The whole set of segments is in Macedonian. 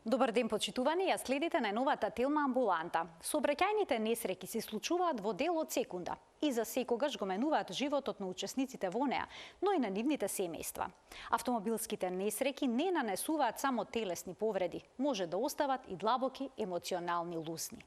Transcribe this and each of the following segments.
Добар ден, почитувани, ја следите најновата Телма амбуланта. Сообраќајните несреќи се случуваат во дел од секунда и за секогаш го менуваат животот на учесниците во неа, но и на нивните семејства. Автомобилските несреќи не нанесуваат само телесни повреди, може да остават и длабоки емоционални лусни.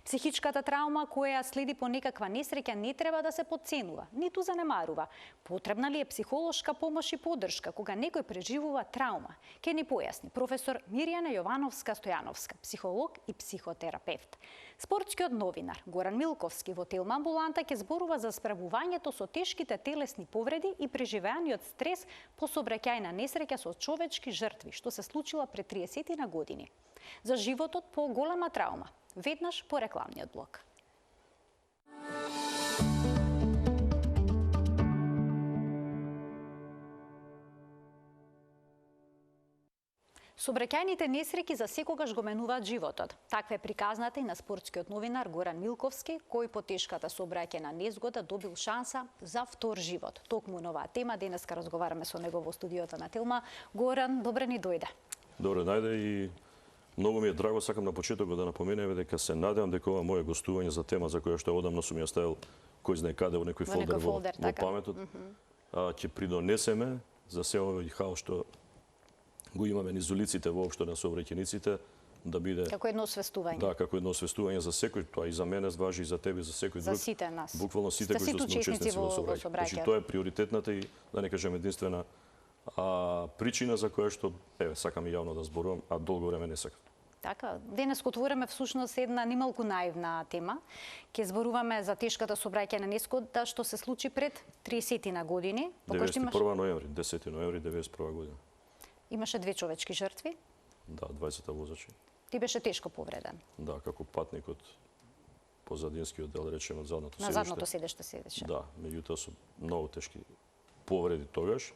Психичката траума која следи по некаква несреќа не треба да се потценува, ниту занемарува. Потребна ли е психолошка помош и поддршка кога некој преживува траума? Ке ни појасни професор Мирјана Јовановска-Стојановска, психолог и психотерапевт. Спортскиот новинар Горан Милковски во Телма амбуланта ќе зборува за справувањето со тешките телесни повреди и преживеаниот стрес по сообраќајна несреќа со човечки жртви, што се случила пред 30 на години. За животот по голема траума, веднаш по рекламниот блок. Сообраќајните несреќи за секогаш го менуваат животот. Таква е приказната и на спортскиот новинар Горан Милковски, кој по тешката сообраќајна незгода добил шанса за втор живот. Токму на оваа тема денеска разговараме со него во студиото на Телма. Горан, добре ни дојде. Добре најде и многу ми е драго, сакам на почетокот да напоменеме дека се надевам дека ова мое гостување за тема за која што одамна сум ја ставил кој знае каде во некој фолдер во паметот, ќе придонесеме за се овој хаос што го имаме низ улиците воопшто на сообраќајниците, да биде како едно освестување. Да, како едно освестување за секој, тоа и за мене важи и за тебе, за секој друг. За сите нас. Буквално сите кои што сме учесници во сообраќај. Значи тоа е приоритетната и да не кажеме единствена причина за која што сакам и јавно да зборувам, а долго време не сакам. Така, денес отвораме всушност една нималку наивна тема. Ке зборуваме за тешката сообраќајна несгода што се случи пред 30 на години. 91 ноември, 10 ноември 91 година. Имаше 2 човечки жртви. Да, 20 возачи. Ти беше тешко повреден. Да, како патник од позадинскиот дел, речеме, од задното седиште. На задното седиште седеше. Да, меѓутоа со многу тешки повреди тогаш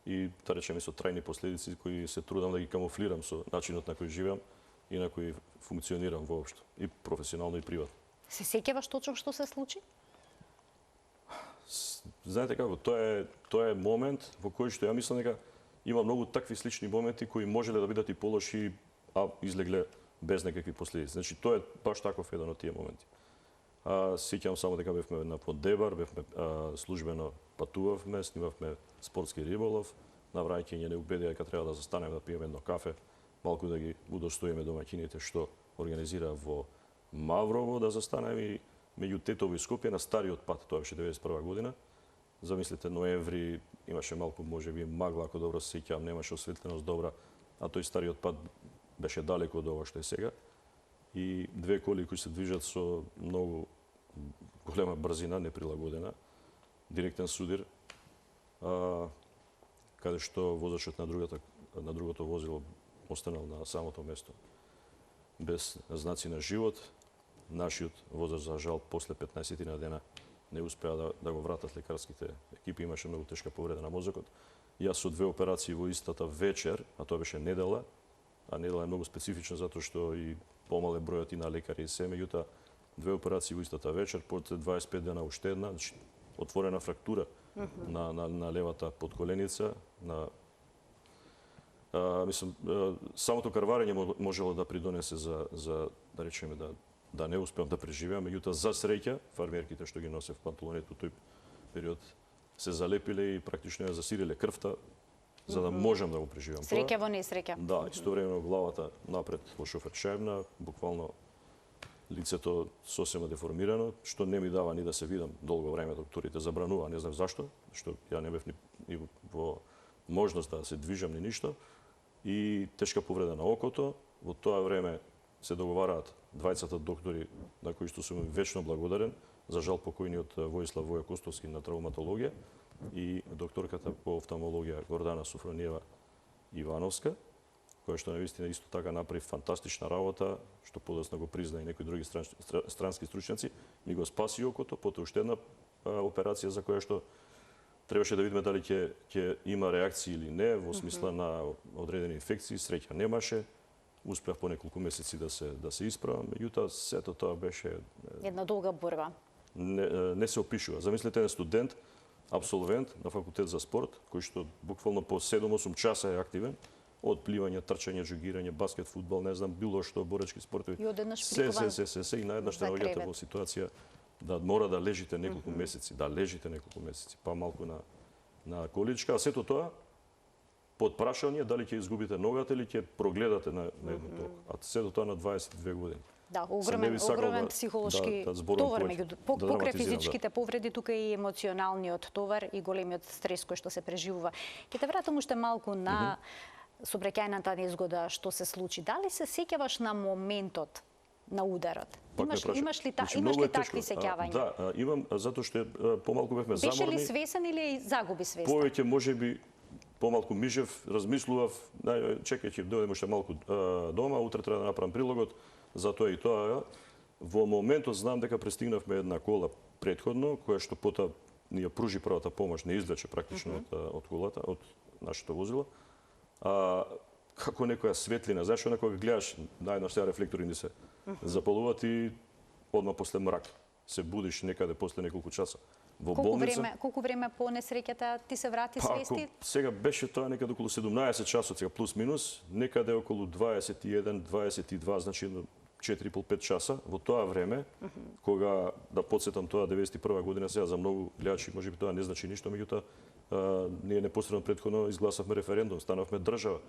и да речеме со трајни последици кои се трудам да ги камуфлирам со начинот на кој живеам и на кој функционирам воопшто, и професионално и приватно. Се сеќаваш точно што се случи? Знаете како, тоа е момент во кој што ја мислам дека има многу такви слични моменти кои можеле да бидат и полоши, а излегле без некакви последици. Значи тоа е баш таков еден од тие моменти. Сеќавам само дека бевме на Поддебар, бевме службено патувавме, снимавме спортски риболов, на враќање не убедија дека треба да застанеме да пиеме едно кафе, малку да ги удостоиме домаќините што организира во Маврово, да застанеме и меѓу Тетово и Скопје на стариот пат, тоа беше 91 година. Замислете, ноември имаше малку, можеби, магла, ако добро се сеќавам, немаше осветленост добра, а тој стариот пат беше далеко од ова што е сега. И две коли кои се движат со многу голема брзина, неприлагодена, директен судир, каде што возачот на другото возило останал на самото место без знаци на живот. Нашиот возач, за жал, после 15 на дена не успеа да го вратат лекарските екипи, имаше многу тешка повреда на мозокот. Јас со 2 операции во истата вечер, а тоа беше недела, а недела е многу специфична затоа што и помал е бројот и на лекари и се, меѓутоа 2 операции во истата вечер, после 25 дена уште една, значи отворена фрактура на левата подколеница, мислам, самото карварење можело да придонесе за да речеме да не успеам да преживеам, меѓутоа за среќа фармерките што ги носев панталоните тој период се залепиле и практично ја засириле крвта за да можам да го преживеам. Среќа во несреќа. Да, истовремено главата напред во шофер шајбна, буквално лицето сосема деформирано, што не ми дава ни да се видам долго време, докторите забранува, не знам зашто, што ја не бев ни во можност да се движам ни ништо, и тешка повреда на окото. Во тоа време се договараат двајцата доктори на кои што сум вечно благодарен, за жал покојниот Воислав Воја Костовски на травматологија и докторката по офталмологија Гордана Софрониева Ивановска, која што навистина исто така направи фантастична работа, што подоцна го призна и некои други странски стручњаци, ми го спаси окото, потоа уште една операција за која што требаше да видиме дали ќе има реакции или не во смисла на одредени инфекции, среќа немаше. Успеав по неколку месеци да се исправам, меѓутоа сето тоа беше една долга борба. Не се опишува. Замислете, студент, абсолвент на факултет за спорт, кој што буквално по 7-8 часа е активен, од пливање, трчање, джогирање, баскет, фудбал, не знам, било што, боречки спортови. И одеднаш прикован се и наеднаш за наоѓате кревет. во ситуација да мора да лежите неколку месеци, па малку на количка, а сето тоа под прашање дали ќе изгубите ногата или ќе прогледате на едно толку. А сето тоа на 22 години. Да, не би сакал огромен да- психолошки да зборувам товар, повеќе, да покрај драматизирам, физичките повреди, тука и емоционалниот товар и големиот стрес кој што се преживува. Ќе те вратам уште малку на сообраќајната незгода што се случи. Дали се сеќаваш на моментот на ударот? Имаш ли такви сеќавања? Да, имам, затоа што помалку бевме Беше заморни. ли свесен или загуби свеста? Повеќе можеби помалку мижев, размислував, чекај ќе дојдем уште малку дома, утре треба да направам прилогот, затоа и тоа. Во моментот знам дека пристигнавме една кола претходно, која што потоа ни ја пружи првата помош, не извлече практично од колата, од нашето возило. Како некоја светлина, знаеш, кога гледаш, наеднаш сега рефлектори ни се запалуваат и одма после мрак се будиш некаде после неколку часа. Во болница. Колку време по несреќата ти се врати свести? Сега беше тоа некаде околу 17 часот, сега плюс минус, некаде околу 21, 22, значи 4,5-5 часа. Во тоа време, кога, да подсетам тоа, 91 година, сега за многу гледачи, можеби тоа не значи ништо, меѓутоа, ние непосредно претходно изгласавме референдум, станавме држава.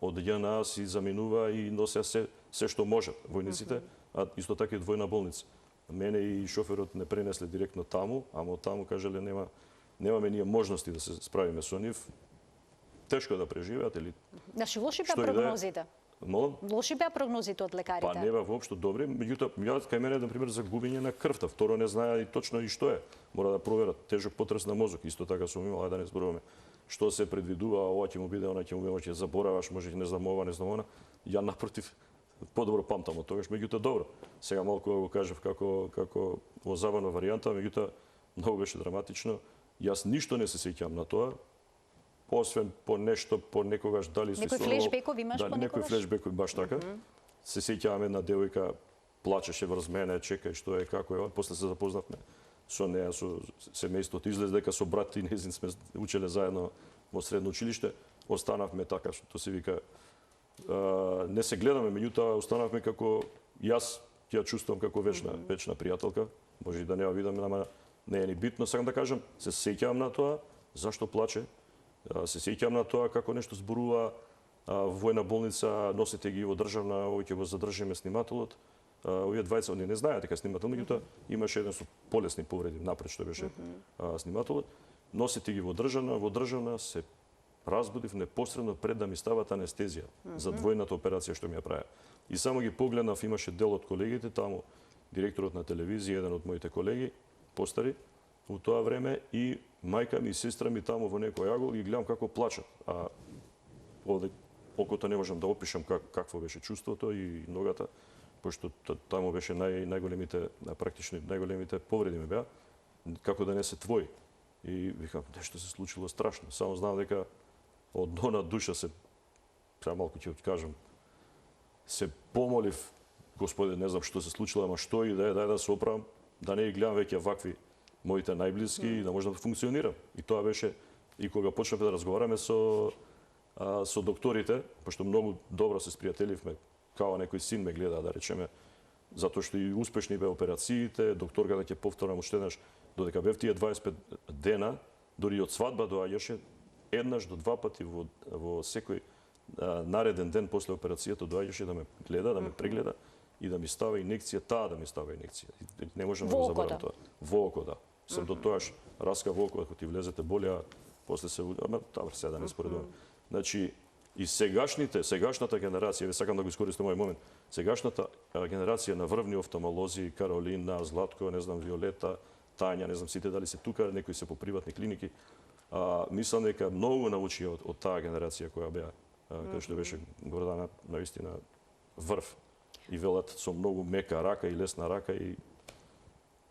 Од ЈНА си заминува и носеа се што можат војниците, а исто така и војна болница. Мене и шоферот не пренесле директно таму, ама од таму кажале немаме ние можности да се справиме со нив. Тешко да преживеат или Значи лоши беа прогнозите. Молам? Лоши беа прогнозите од лекарите. Па не беа воопшто добри, меѓутоа кај мене на пример за губење на крвта, второ не знаеа и точно и што е. Мора да проверат тежок потрес на мозок, исто така сум имал, ајде да не зборуваме. Што се предвидува, ова ќе му биде, она ќе му биде, ќе забораваш, може не знам ова, не знам она. Ја напротив подобро памтам од тогаш, меѓутоа добро. Сега малку го кажав како во забавна варијанта, меѓутоа многу беше драматично. Јас ништо не се сеќавам на тоа, освен по нешто, по некогаш дали се Некој флешбеков имаш по некој некогаш? флешбеков баш така. Се сеќавам една девојка плачеше врз мене, чекај што е, како е. После се запознавме со неа, со семејството. Излез дека со брат и незин сме учеле заедно во средно училиште. Останавме така што се вика. Не се гледаме, меѓутоа останавме како јас ќе ја чувствувам како вечна пријателка. Може и да не ја видам, ама не е ни битно. Сакам да кажам, се сеќавам на тоа, зашто плаче. Се сеќавам на тоа како нешто зборува војна болница, носите ги во државна, овој ќе го задржиме снимателот. Овие двајца, они не знаеа дека снимател, меѓутоа имаше еден со полесни повреди напред што беше снимателот. Носите ги во државна се разбудив непосредно пред да ми стават анестезија за двојната операција што ми ја правеа. И само ги погледнав, имаше дел од колегите таму, директорот на телевизија, еден од моите колеги, постари, во тоа време и мајка ми и сестра ми таму во некој агол и гледам како плачат. А овде окото не можам да опишам какво беше чувството и ногата, пошто таму беше најголемите, практично најголемите повреди ми беа, како да не се твои. И викам, нешто се случило страшно. Само знам дека од дона душа се, сега малку ќе кажам, се помолив, Господи, не знам што се случило, ама што и да е, дај да се оправам, да не ги гледам веќе вакви моите најблиски и да може да функционирам. И тоа беше и кога почнавме да разговараме со докторите, пошто многу добро се спријателивме, као некој син ме гледа, да речеме, затоа што и успешни беа операциите, докторката ќе повторам уште еднаш, додека бев тие 25 дена, дури од свадба доаѓаше еднаш до два пати во секој нареден ден после операцијата доаѓаше да ме гледа, да ме прегледа и да ми става инекција, таа да ми става инекција. Не можам да го заборавам тоа. Во око, да. Сам до тоаш раска во око, ако ти влезете болја, после се... Ама, добро, сега да не споредувам. Значи, и сегашната генерација, сакам да го искористам овој момент, сегашната генерација на врвни офталмолози, Каролина, Златко, не знам, Виолета, Тања, не знам сите дали се тука, некои се по приватни клиники. Мислам дека многу научи од таа генерација која беа, која што беше Гордана навистина врв. И велат со многу мека рака и лесна рака и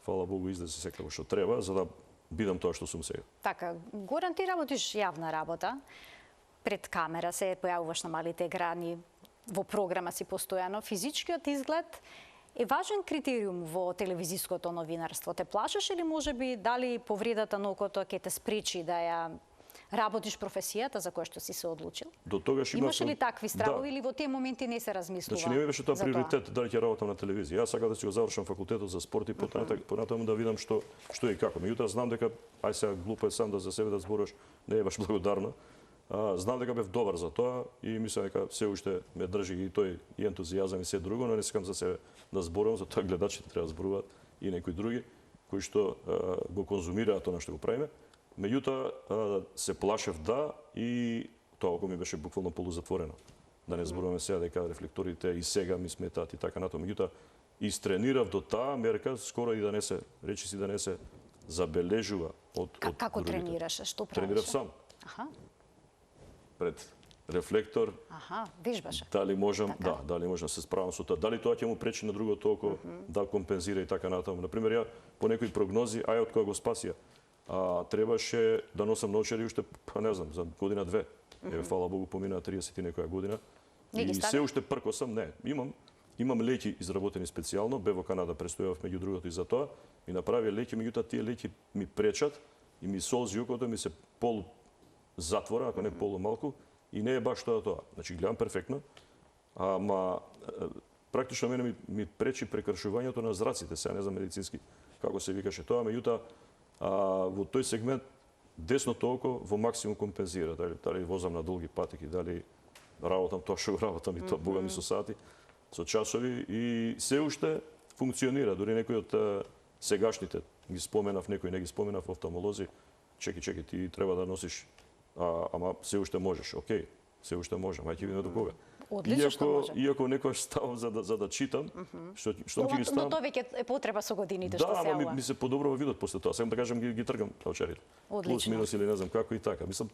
фала Богу излезе секако што треба за да бидам тоа што сум сега. Така, Горан, ти работиш јавна работа. Пред камера се појавуваш на малите екрани, во програма си постојано. Физичкиот изглед е важен критериум во телевизиското новинарство. Те плашаш или можеби дали повредата на окото ќе те спречи да ја работиш професијата за која што си се одлучил? До тогаш Имаше ли такви стравови или во тие моменти не се размислува? Значи не ми беше тоа приоритет дали ќе работам на телевизија. Јас сакав да си го завршам факултетот за спорт и понатаму да видам што и како. Меѓутоа знам дека ај сега глупо е сам да за себе да зборуваш, не е баш благодарно. Знам дека бев добар за тоа и мислам дека се уште ме држи и тој и ентузијазам и се друго, но не сакам за себе да зборувам, за тоа гледачите треба да зборуваат и некои други кои што го конзумираат тоа што го правиме. Меѓутоа се плашев и тоа око ми беше буквално полузатворено. Да не зборуваме сега дека рефлекторите и сега ми сметаат и така натаму. Меѓутоа истренирав до таа мерка скоро и да не се речиси да не се забележува од Како тренираше? Што правеше? Тренирав сам. Аха. Пред рефлектор. Аха, вежбаше. Дали можам, дали можам да се справам со тоа. Дали тоа ќе му пречи на другото око да компензира и така натаму. Например, ја по некои прогнози, од кога го спасија, требаше да носам наочари уште, не знам, за година-две. Фала Богу, помина 30 и некоја година. И се уште пркосам, не. Имам леќи изработени специјално, бе во Канада престојав меѓу другото и за тоа, ми направи леќи, меѓутоа тие леќи ми пречат и ми солзи окото, ми се пол затвора, ако не полумалку, и не е баш тоа. Значи гледам перфектно, ама практично мене ми пречи прекршувањето на зраците, сега не знам медицински како се викаше тоа, меѓутоа во тој сегмент десното око во максимум компензира, дали возам на долги патеки, дали работам тоа што работам и тоа бога ми со сати, со часови и се уште функционира, дури некои од сегашните ги споменав, некои не ги споменав офталмолози, чеки, ти треба да носиш, ама се уште можеш, окей, се уште можам, ај ќе видиме до кога. Одлично што може. Иако некојаш ставам за да читам, што ќе ги ставам. Но тоа веќе е потреба со годините што се јава. Да, ама ми се подобрува видот после тоа. Сакам да кажам ги тргам наочарите. Плюс минус или не знам како и така. Мислам,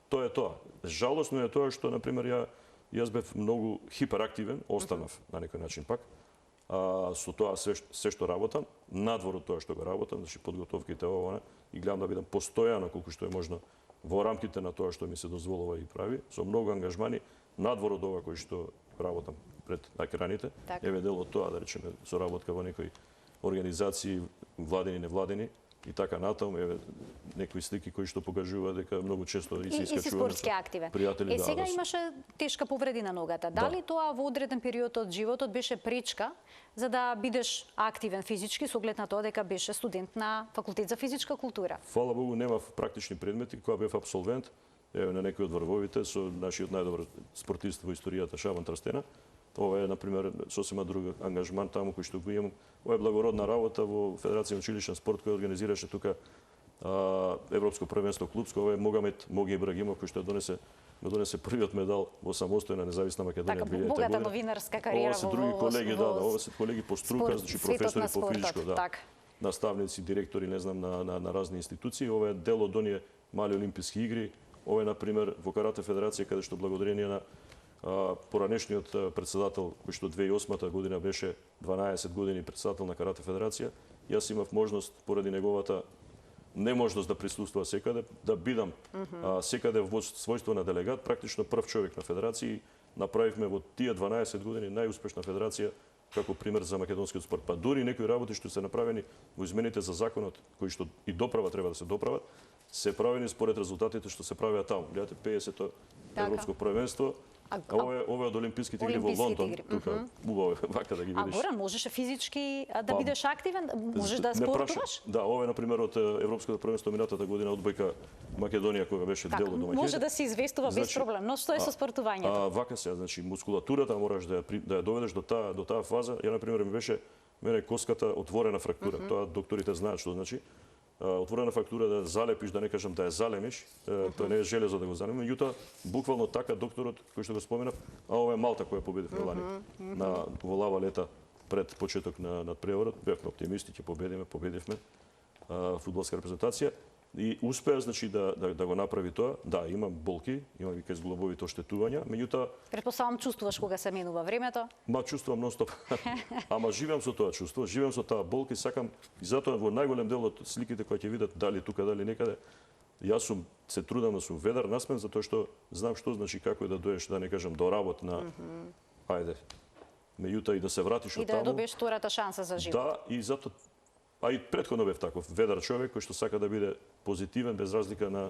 тоа е тоа. Жалосно е тоа што на пример јас бев многу хиперактивен, останав на некој начин пак. Со тоа се што работам, надвор од тоа што го работам, значи подготовките ова и гледам да бидам постојано колку што е можно во рамките на тоа што ми се дозволува и прави, со многу ангажмани, надвор од ова кој што работам пред екраните. Еве дел од тоа, да речеме, соработка во некои организации, владени, невладени, и така натаму, еве некои слики кои што покажуваат дека многу често и се искачуваме. И си спортски активен. Пријатели, сега имаше тешка повреди на ногата. Дали тоа во одреден период од животот беше пречка за да бидеш активен физички со оглед на тоа дека беше студент на факултет за физичка култура? Фала Богу, немав практични предмети, кога бев абсолвент, еве на некои од врвовите со нашиот најдобар спортист во историјата Шабан Трстена. Ова е, например, сосема друг ангажман таму кој што го имам. Ова е благородна работа во Федерација на училишен спорт која организираше тука Европско првенство клубско. Ова е Моги Ибрагимов кој што донесе првиот медал во самостојна независна Македонија 2000 година. Богата новинарска кариера во се други колеги, ова се колеги по струка, значи професори по физичко, наставници, директори, не знам, на разни институции. Ова е дел од оние мали олимписки игри. Ова е, например, во Карате Федерација, каде што благодарение на поранешниот председател, кој што 2008 година беше 12 години председател на Карате Федерација, јас имав можност, поради неговата неможност да присуствува секаде, да бидам секаде во својство на делегат, практично прв човек на федерација. Направивме во тие 12 години најуспешна федерација како пример за македонскиот спорт. Па дури некои работи што се направени во измените за законот, кои што и доправа треба да се доправат, се правени според резултатите што се правеа таму. Гледате 50-то Европско првенство. Ова е од Олимписките игри во Лондон. Тука убаво е вака да ги видиш. Горан, можеше физички да бидеш активен? Можеш да спортуваш? Да, ова е, например, од Европското првенство минатата година одбојка Македонија, кога беше дел од домаќините. Може да се известува без проблем, но што е со спортувањето? Вака се, значи, мускулатурата мораш да ја доведеш до таа фаза. Ја, например, ми беше мене коската отворена фрактура. Тоа докторите знаат што значи. Отворена фрактура да залепиш, да не кажам да ја залемиш, тоа не е железо да го залемиш, меѓутоа буквално така докторот кој што го споменав, ова е Малта која победивме лани во Лава Лета пред почеток на надпреварот, бевме оптимисти, ќе победивме фудбалска репрезентација и успеа, значи, да го направи тоа. Да, имам болки, имам и кај зглобовите оштетувања, меѓутоа претпоставам чувствуваш кога се менува времето? Чувствувам нон-стоп. Ама живеам со тоа чувство, живеам со таа болка и сакам, и затоа во најголем дел од сликите кои ќе видат дали тука, дали некаде, јас се трудам да сум ведар, насмеен, затоа што знам што значи како е да доеш, да не кажам, до работ на ајде. Меѓутоа и да се вратиш од таму. И да ја добиеш втората шанса за живот. Да, и затоа и претходно бев таков ведар човек кој што сака да биде позитивен без разлика на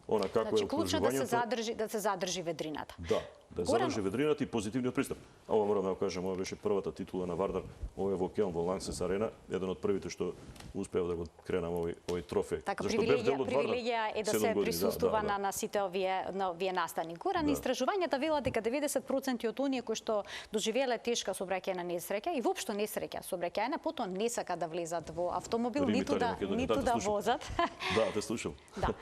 она како Значи, е клучно окружувањето. да се задржи ведрината. Да, да Горан- задржи ведрината и позитивниот пристап. А ова морам да го кажам, ова беше првата титула на Вардар, ова е во Келн, во Лансес Арена, еден од првите што успеав да го кренам овој трофеј. Така, Зашто бев дел од Вардар привилегија е да 7 се години, присуствува на сите овие настани. Горан, истражувањата велат дека 90% од оние кои што доживееле тешка сообраќајна несреќа и воопшто несреќа сообраќајна, потоа не сакаат да влезат во автомобил, ниту да возат. Да, те слушам. Да,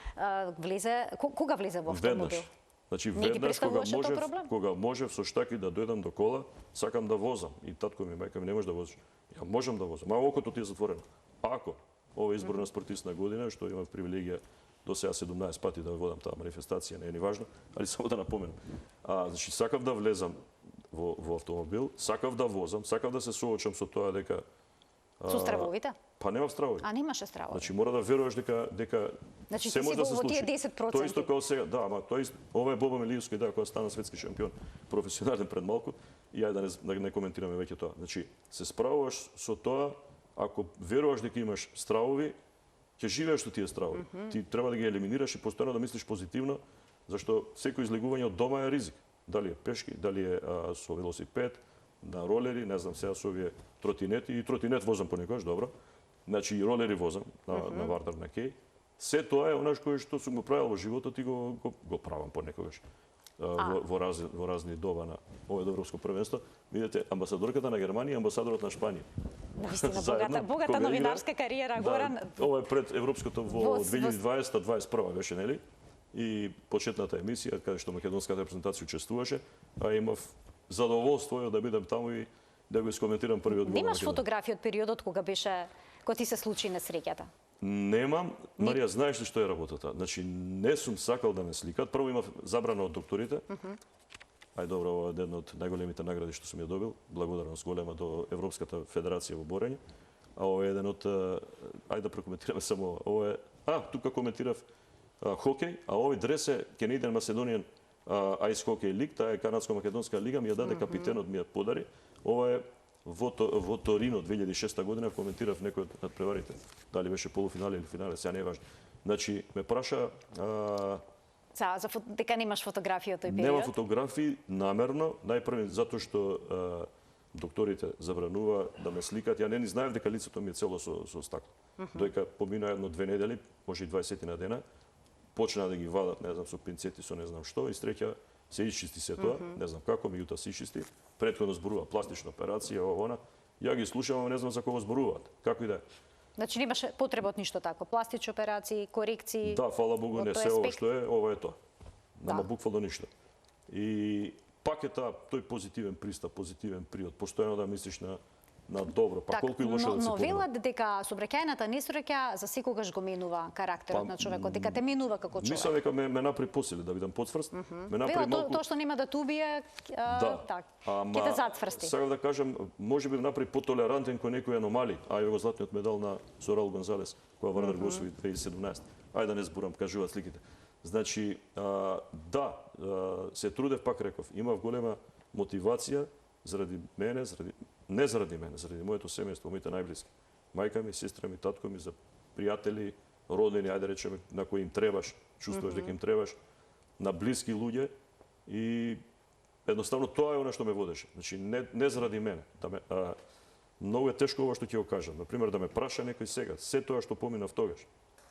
кога влезе во автомобил? Веднаш. Значи, Не ги веднаш представуваше тоа проблем? кога можев со штаки да дојдам до кола, сакам да возам. И татко ми, мајка ми, не можеш да возиш. Ја можам да возам, ама окото ти е затворено. Ако ова избор на спортист на година, што имав привилегија до сега 17 пати да водам таа манифестација, не е ни важно, али само да напоменам. Значи, сакав да влезам во автомобил, сакав да возам, сакав да се соочам со тоа дека Со стравовите? Па немав стравови. Немаше стравови. Значи мора да веруваш дека Значи, се ти може си да се во случи. тие 10%. Тоа исто како сега, да, ама тоа исто, ова е Боба Милиевски, да, која стана светски шампион, професионален пред малку, и ајде да не коментираме веќе тоа. Значи, се справуваш со тоа, ако веруваш дека имаш стравови, ќе живееш со тие стравови. Ти треба да ги елиминираш и постојано да мислиш позитивно, зашто секој излегување од дома е ризик. Дали е пешки, дали е со велосипед, на ролери, не знам сега со овие тротинети, и тротинет возам понекогаш, добро. Значи и ролери возам на Вардар на Кеј. Се тоа е она што сум го правил во животот и го правам понекогаш. Во разни доба на овој европско првенство. Видите, амбасадорката на Германија и амбасадорот на Шпанија. Навистина, богата новинарска кариера, Горан. Ова е пред европското во 2020-2021 беше, нели? И почетната емисија, каде што македонската репрезентација учествуваше, имав задоволство да бидам таму и да го искоментирам првиот гол. Немаш фотографија од периодот кога ти се случи несреќата? Немам. Марија, знаеш ли што е работата? Значи, не сум сакал да ме сликат. Прво имав забрана од докторите. Добро, ова е една од најголемите награди што сум ја добил. Благодарност голема до Европската федерација во борење. А ова е еден од... да прокоментираме само ова е... тука коментирав хокеј, а овој дрес е Canadian Macedonian Ice Hockey League, таа е канадско-македонска лига, ми ја даде капитенот, ми ја подари. Ова е во Торино 2006 година, коментирав некој од надпреварите. Дали беше полуфинале или финале, сега не е важно. Значи, ме праша... Дека немаш фотографија од тој период? Нема фотографии, намерно, најпрви затоа што докторите забранува да ме сликат. Ја не ни знаев дека лицето ми е цело со стакло. Доека помина 1-2 недели, може и 20 на дена, почна да ги вадат, не знам, со пинцети, со не знам што, и среќа се исчисти се тоа, не знам како, меѓутоа се исчисти. Претходно зборува пластична операција, она. Ја ги слушам, не знам за кого зборуваат. Како и да е. Значи немаше потреба од ништо тако, пластични операции, корекции. Да, фала Богу, не се ова што е, ова е тоа. Нема буквално ништо. И пак е тој позитивен пристап, позитивен приод, постојано да мислиш на добро, па колку и лошо да се Но велат дека сообраќајната несреќа за секогаш го менува карактерот на човекот, дека те менува како човек. Мислам дека ме направи посилен да бидам потврст. Ме направи малку... Тоа што нема да те убие, ќе те затврсти. Сакам да кажам, можеби да направи потолерантен кој некои аномали. Го златниот медал на Зорал Гонзалес, која Вардар го освои 2017. Ајде да не зборам, кажуваат сликите. Значи, се трудев, пак реков, имав голема мотивација заради мене, не заради мене, заради моето семејство, моите најблиски. Мајка ми, сестра ми, татко ми, за пријатели, родени, ајде речеме, на кои им требаш, чувствуваш дека им требаш, на блиски луѓе и едноставно тоа е она што ме водеше. Значи, не заради мене. Многу е тешко ова што ќе го кажам. Например, да ме праша некој сега, се тоа што поминав тогаш,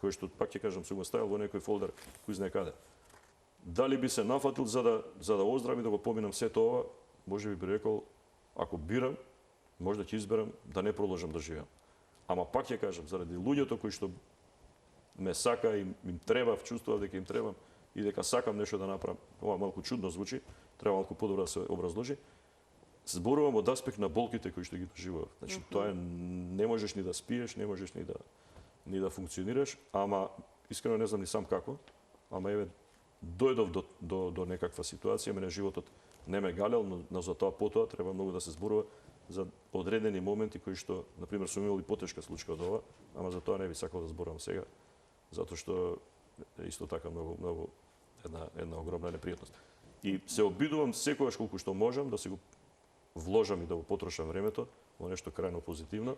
кој што, пак ќе кажам, сум го ставил во некој фолдер, кој знае каде. Дали би се нафатил за да оздравам и да го поминам се тоа, може би рекол, ако бирам, може да ќе изберам да не продолжам да живеам. Ама пак ќе кажам, заради луѓето кои што ме сака и им треба, чувствував дека им требам и дека сакам нешто да направам. Ова малку чудно звучи, треба малку подобро да се образложи. Зборувам од аспект на болките кои што ги доживував. Значи, тоа е, не можеш ни да спиеш, не можеш ни да функционираш, ама искрено не знам ни сам како, ама еве дојдов до некаква ситуација, мене животот не ме галел, но за тоа потоа треба многу да се зборува за одредени моменти кои што, например, сум имал и потешка случка од ова, ама за тоа не би сакал да зборувам сега, затоа што исто така многу една огромна непријатност. И се обидувам секогаш колку што можам да се го вложам и да го потрошам времето во нешто крајно позитивно.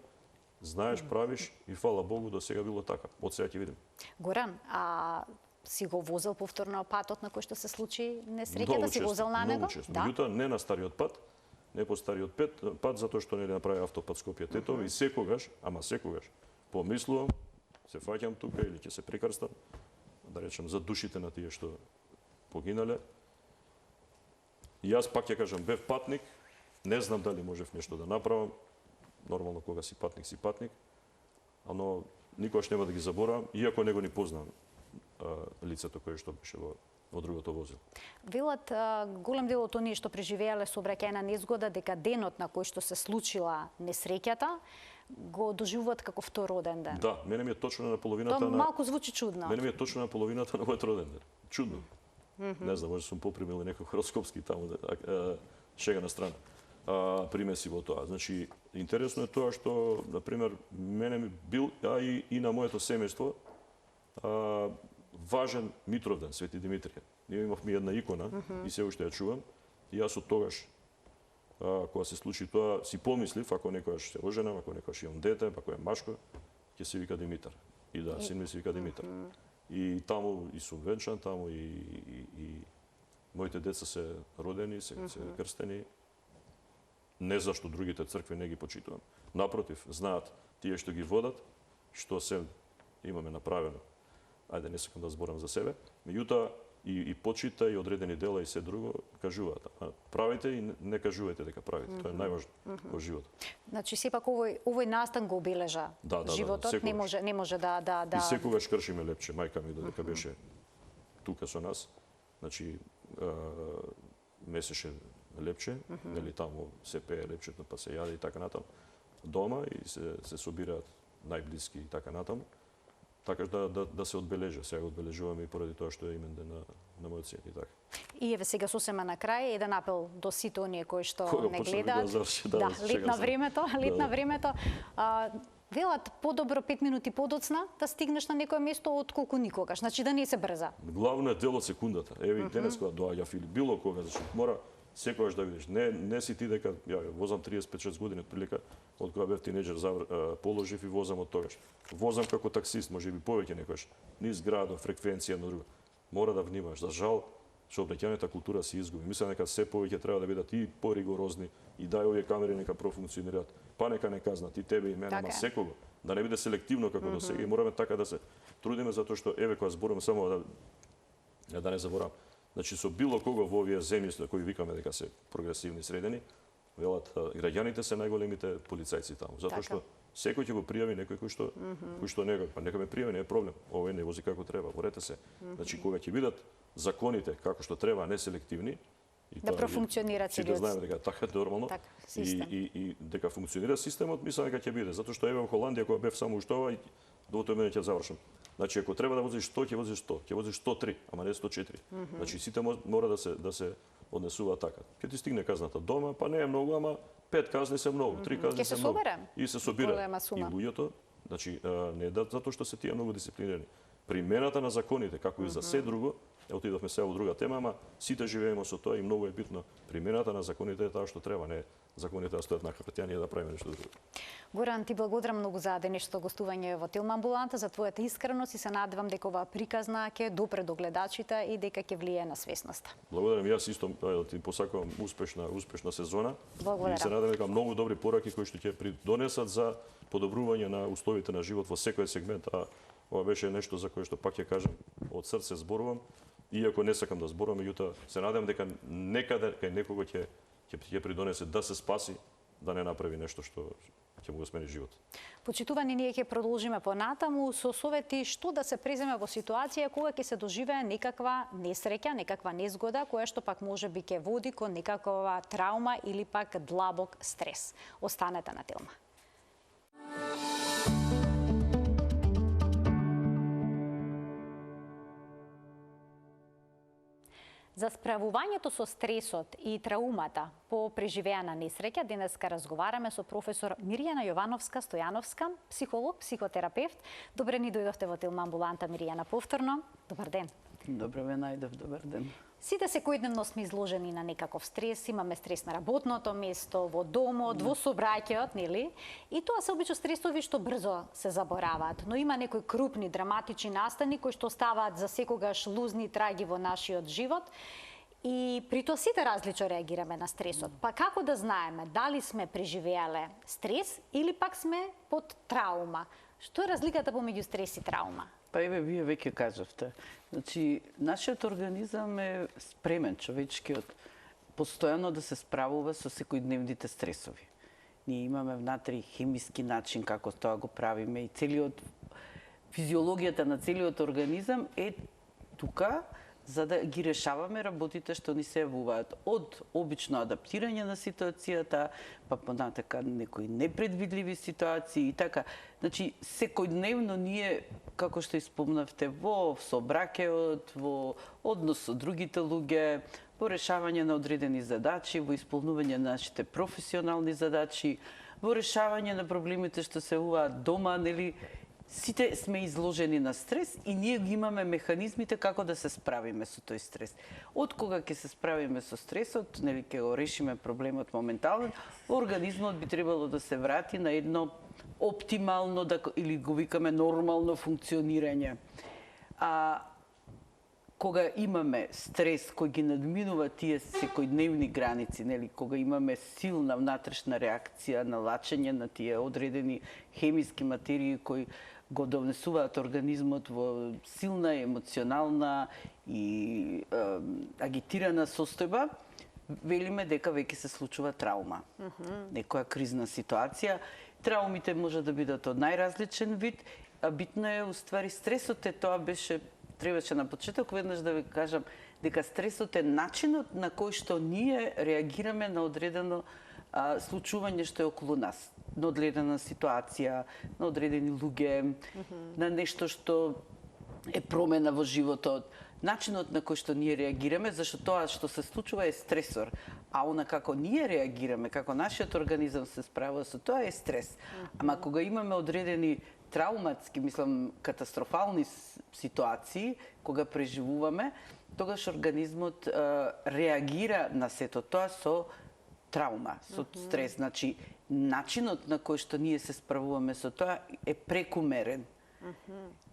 Знаеш, правиш и фала Богу до сега било така. Од сега ќе видим. Горан, си го возел повторно патот на кој што се случи несреќата, си возел на него? Многу често. Меѓутоа, не на стариот пат, не по стариот пат, затоа што не направи автопат Скопје-Тетово и секогаш, ама секогаш, помислувам, се фаќам тука или ќе се прекрстам, да речем, за душите на тие што погинале. И јас пак ќе кажам, бев патник, не знам дали можев нешто да направам. Нормално, кога си патник, но никогаш нема да ги заборавам, иако него ни познавам лицето кое што беше во другото возило. Велат, голем дел од оние што преживеале сообраќајна незгода, дека денот на кој што се случила несреќата, го доживуваат како второден ден. Да, мене ми е точно на половината Тоа малку звучи чудно. Мене ми е точно на половината на мојот роден ден. Чудно. Не знам, може сум попримил некој хороскопски таму, шега на страна. Примеси во тоа. Значи, интересно е тоа што, например, мене ми бил, и на моето семејство, важен Митровден, Свети Димитрија. Ние имавме една икона и се уште ја чувам. И јас од тогаш, кога се случи тоа, си помислив, ако некојаш се оженам, ако некојаш имам дете, ако е машко, ќе се вика Димитар. И да, син ми се вика Димитар. И таму и сум венчан, таму и моите деца се родени, се крстени. Не зашто другите цркви не ги почитувам. Напротив, знаат тие што ги водат, што се имаме направено. Ајде, не сакам да зборам за себе. Меѓутоа, и почита, и одредени дела, и се друго, кажуваат. Правите и не кажувајте дека правите. Тоа е најважно во животот. Значи, сепак овој настан го обележа животот, не може да... И секогаш кршиме лепче. Мајка ми додека беше тука со нас, значи, месеше лепче, нели таму се пее лепчето, па се јаде и така натаму. Дома и се собираат најблиски и така натаму. Така да се одбележа. Сега го одбележуваме и поради тоа што е имен ден на мојот син и така. И еве сега сосема на крај еден апел до сите оние кои што не гледаат. Лет на времето. Велат подобро 5 минути подоцна да стигнеш на некое место отколку никогаш. Значи да не се брза. Главно е дел од секундата. Еве и денес кога доаѓа Филип, било кога, зашто мора секогаш да видиш. Не си ти дека ја возам 35-6 години отприлика, од кога бев тинеџер, положив и возам од тогаш. Возам како таксист, можеби повеќе некојаш, низ градот, фреквенција на друга. Мора да внимаваш. За жал, сообраќајната култура се изгуби. Мислам дека се повеќе треба да бидат и поригорозни и дај овие камери нека профункционираат. Па нека не казнат и тебе и мене, ама секого. Да не биде селективно како до сега. И мораме така да се трудиме затоа што еве кога зборувам само да не заборавам. Значи со било кого во овие земји кои викаме дека се прогресивни средени, велат граѓаните се најголемите полицајци таму, затоа што секој ќе го пријави некој кој што него, па нека ме пријави, не е проблем. Овој не вози како треба, борете се. Значи кога ќе бидат законите како што треба, а не селективни, да профункционира целиот. Сите знаеме дека така е нормално. И дека функционира системот, мислам дека ќе биде, затоа што еве во Холандија кога бев само уште ова, до тоа мене ќе завршам. Значи, ако треба да возиш 100, ќе возиш 100, ќе возиш 103, ама не 104. Значи, сите мора да се однесува така. Ќе ти стигне казната дома, па не е многу, ама 5 казни се многу, 3 казни се многу. И се собира. И луѓето, значи, не е затоа што се тие многу дисциплинирани. Примената на законите, како и за се друго, отидовме сега во друга тема, ама сите живееме со тоа и многу е битно. Примената на законите е таа што треба, не законите да стоят на хартија, ние да правиме нешто друго. Горан, ти благодарам многу за денешното гостување во Тилман Буланта, за твојата искреност и се надевам дека оваа приказна ќе допре до гледачите и дека ќе влие на свесноста. Благодарам, јас исто ти посакувам успешна сезона. Благодарам. И се надевам дека многу добри пораки кои што ќе придонесат за подобрување на условите на живот во секој сегмент, а ова беше нешто за кое што пак ќе кажам од срце зборувам, иако не сакам да зборувам, меѓутоа се надевам дека некаде кај некого ќе придонесе да се спаси, да не направи нешто што ќе му го смени живот. Почитувани, ние ќе продолжиме понатаму со совети што да се преземе во ситуација кога ќе се доживее некаква несреќа, некаква незгода, која што пак можеби ќе води кон некаква траума или пак длабок стрес. Останете на Тилма. За справувањето со стресот и траумата по преживеана несреќа денеска разговараме со професор Мирјана Јовановска-Стојановска, психолог, психотерапевт. Добре ни дојдовте во Тилман Буланта, Мирјана, повторно. Добар ден. Добро ве најдов, добар ден. Сите секојдневно сме изложени на некаков стрес, имаме стрес на работното место, во домот, во сообраќајот, нели? И тоа се обично стресови што брзо се забораваат, но има некои крупни драматични настани кои што оставаат за секогаш лузни траги во нашиот живот. И при тоа сите различно реагираме на стресот. Па како да знаеме дали сме преживеале стрес или пак сме под траума? Што е разликата помеѓу стрес и траума? Па еве, вие веќе кажавте. Значи, нашиот организам е спремен, човечкиот, постојано да се справува со секојдневните стресови. Ние имаме внатре хемиски начин како тоа го правиме и целиот физиологијата на целиот организам е тука за да ги решаваме работите што ни се јавуваат. Од обично адаптирање на ситуацијата, па понатака некои непредвидливи ситуации и така. Значи, секојдневно ние, како што испомнавте, во сообраќајот, во однос со другите луѓе, во решавање на одредени задачи, во исполнување на нашите професионални задачи, во решавање на проблемите што се јавуваат дома, нели, сите сме изложени на стрес и ние ги имаме механизмите како да се справиме со тој стрес. Од кога ќе се справиме со стресот, нели ќе го решиме проблемот моментално, организмот би требало да се врати на едно оптимално или го викаме нормално функционирање. Кога имаме стрес кој ги надминува тие секојдневни граници, нели, кога имаме силна внатрешна реакција на лачење на тие одредени хемиски материи кои го донесуваат организмот во силна емоционална и агитирана состојба, велиме дека веќе се случува траума. Некоја кризна ситуација. Траумите може да бидат од најразличен вид, а битно е, уствари, стресот е, тоа требаше на почеток веднаш да ви кажам дека стресот е начинот на кој што ние реагираме на одредено случување што е околу нас, на одредена ситуација, на одредени луѓе, на нешто што е промена во животот. Начинот на кој што ние реагираме, зашто тоа што се случува е стресор, а она како ние реагираме, како нашиот организам се справува со тоа е стрес. Ама кога имаме одредени трауматски, мислам, катастрофални ситуации, кога преживуваме, тогаш организмот реагира на сето тоа со траума, со стрес. Значи, начинот на кој што ние се справуваме со тоа е прекумерен.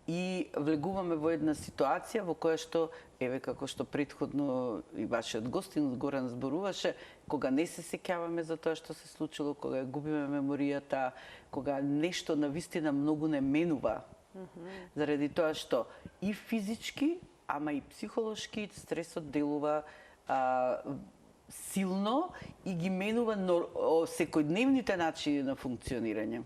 И влегуваме во една ситуација во која што, еве како што претходно и вашиот гостин Горан зборуваше, кога не се сеќаваме за тоа што се случило, кога губиме меморијата, кога нешто навистина многу не менува. Заради тоа што и физички, ама и психолошки стресот делува силно и ги менува секојдневните начини на функционирање.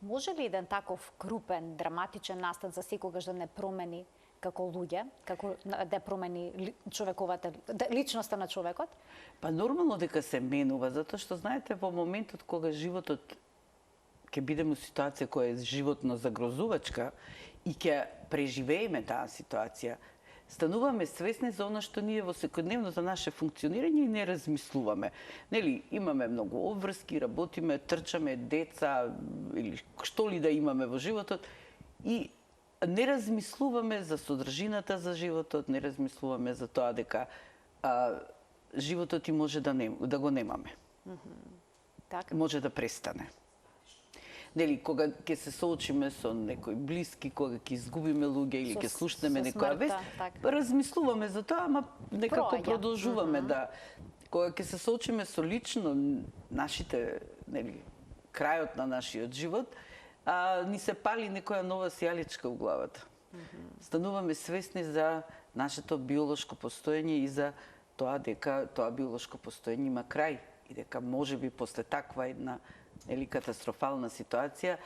Може ли еден таков крупен, драматичен настан за секогаш да не промени како луѓе, како да промени човековата личноста на човекот? Па нормално дека се менува, затоа што знаете во моментот кога животот ќе бидеме во ситуација која е животно загрозувачка и ќе преживееме таа ситуација, стануваме свесни за она што ние во секојдневното наше функционирање и не размислуваме. Нели, имаме многу обврски, работиме, трчаме, деца или што ли да имаме во животот и не размислуваме за содржината за животот, не размислуваме за тоа дека животот и може да го немаме. Така. Може да престане. Нели, кога ќе се соочиме со некој блиски, кога ќе изгубиме луѓе или ќе слушнеме некоја вест, размислуваме за тоа, ама некако продолжуваме да. Кога ќе се соочиме со лично нашите, нели, крајот на нашиот живот, ни се пали некоја нова сијаличка у главата. Стануваме свесни за нашето биолошко постоење и за тоа дека тоа биолошко постоење има крај и дека можеби после таква една катастрофална ситуација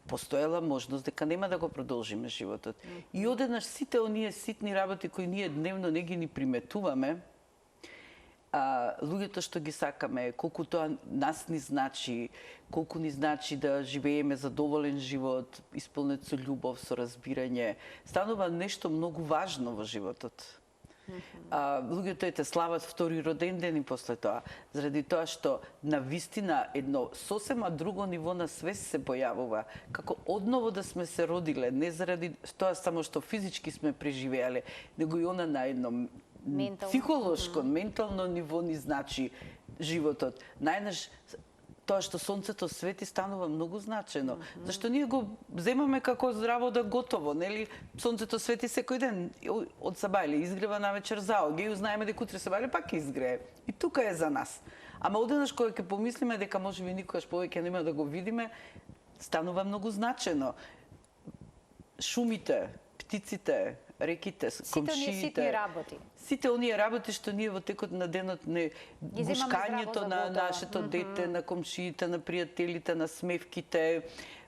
постоела можност дека нема да го продолжиме животот. И одеднаш сите оние ситни работи кои ние дневно не ги ни приметуваме, луѓето што ги сакаме, колку тоа нас ни значи, колку ни значи да живееме задоволен живот, исполнет со љубов, со разбирање, станува нешто многу важно во животот. Луѓето ете слават втори роден ден и после тоа, заради тоа што на вистина едно сосема друго ниво на свест се појавува, како одново да сме се родиле, не заради тоа само што физички сме преживеале, него и она на едно психолошко, ментално ниво ни значи животот. Најнаш тоа што сонцето свети станува многу значено. Зашто ние го земаме како здраво да готово, нели? Сонцето свети секој ден од сабајле, изгрева навечер зао, ги знаеме дека утре сабајле пак ќе изгрее. И тука е за нас. Ама одеднаш кога ќе помислиме дека можеби никогаш повеќе нема да го видиме, станува многу значено. Шумите, птиците, реките, комшиите. Сите работи. Сите оние работи што ние во текот на денот не гушкањето на нашето дете, на комшиите, на пријателите, на смевките,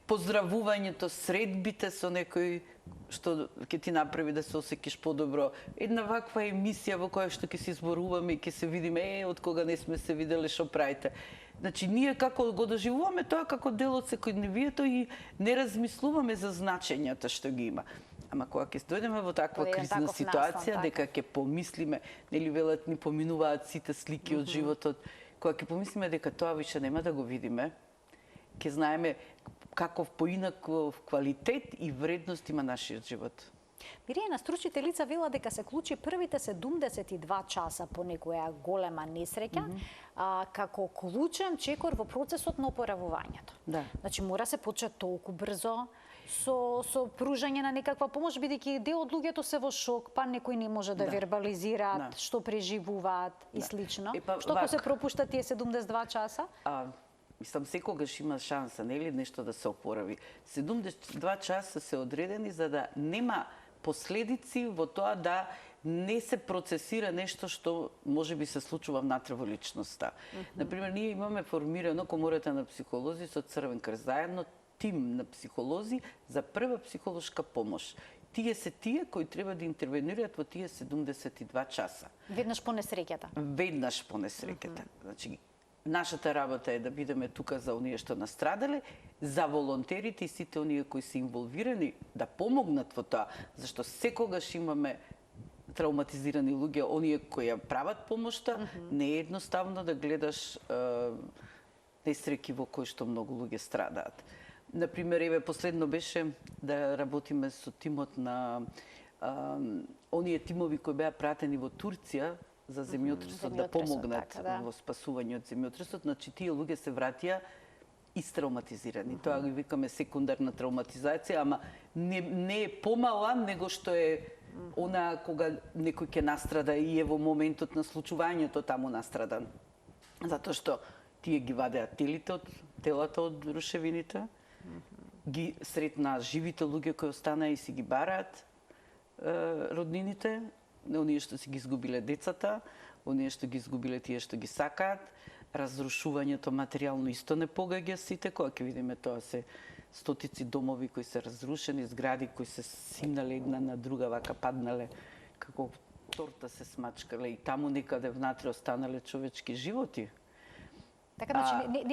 поздравувањето, средбите со некој што ќе ти направи да се осеќаш подобро. Една ваква емисија во која што ќе се изборуваме и ќе се видиме од кога не сме се виделе, што правите. Значи, ние како го доживуваме тоа како дел од секојдневието и не размислуваме за значењата што ги има. Ама кога ќе дојдеме во таква кризна ситуација, дека ќе помислиме, нели велат ни поминуваат сите слики од животот, кога ќе помислиме дека тоа више нема да го видиме, ќе знаеме каков поинаков квалитет и вредност има нашиот живот. Мирјана, стручните лица вела дека се клучи првите 72 часа по некоја голема несреќа, како клучен чекор во процесот на опоравувањето. Да. Значи, мора се почне толку брзо, со пружање на некаква помош, бидејќи дел од луѓето се во шок, па некои не може да вербализираат што преживуваат и слично. Што ако се пропушта тие 72 часа? Мислам, секогаш има шанса, нели, нешто да се опорави. 72 часа се одредени за да нема последици во тоа да не се процесира нешто што може би се случува внатре во личноста. Например, ние имаме формирано комората на психолози со Црвен крст, заедно тим на психолози за прва психолошка помош. Тие се тие кои треба да интервенираат во тие 72 часа. Веднаш по несреќата. Веднаш по несреќата. Значи, нашата работа е да бидеме тука за оние што настрадале, за волонтерите и сите оние кои се инволвирани да помогнат во тоа, зашто секогаш имаме травматизирани луѓе, оние кои ја прават помошта, не е едноставно да гледаш несреќи во кои што многу луѓе страдаат. Например, еве последно беше да работиме со тимот на оние тимови кои беа пратени во Турција за земјотресот да помогнат во спасување од земјотресот. Значи, тие луѓе се вратија истравматизирани. Тоа ги викаме секундарна травматизација, ама не е помала, него што е она кога некој ќе настрада и е во моментот на случувањето таму настрадан. Затоа што тие ги вадеат телата од рушевините, ги сретна живите луѓе кои останаа и си ги бараат роднините, оние што си ги изгубиле децата, оние што ги изгубиле тие што ги сакаат, разрушувањето материјално исто не погаѓа сите, кога ќе видиме тоа се стотици домови кои се разрушени, згради кои се симнале една на друга, вака паднале, како торта се смачкале и таму некаде внатре останале човечки животи. Така, значи,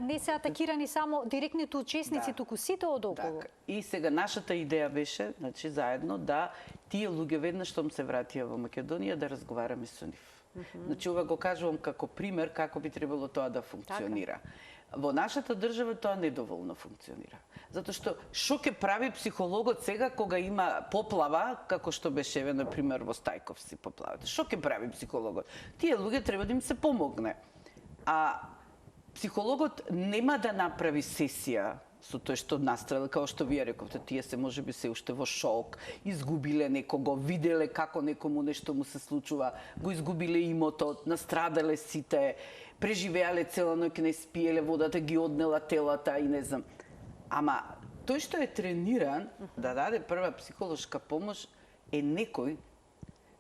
не се атакирани само директните учесници, туку сите одоколу. И сега нашата идеја беше, значи, заедно да тие луѓе веднаш штом се вратија во Македонија да разговараме со нив. Значи, ова го кажувам како пример како би требало тоа да функционира. Во нашата држава тоа недоволно функционира. Затоа што ќе прави психологот сега кога има поплава, како што беше еве на пример во Стајковци поплавата. Што ќе прави психологот? Тие луѓе треба да им се помогне. А психологот нема да направи сесија со тој што настрадал, како што вие рековте, тие се можеби се уште во шок, изгубиле некого, виделе како некому нешто му се случува, го изгубиле имотот, настрадале сите, преживеале цела ноќ, не спиеле, водата ги однела телата и не знам. Ама тој што е трениран да даде прва психолошка помош е некој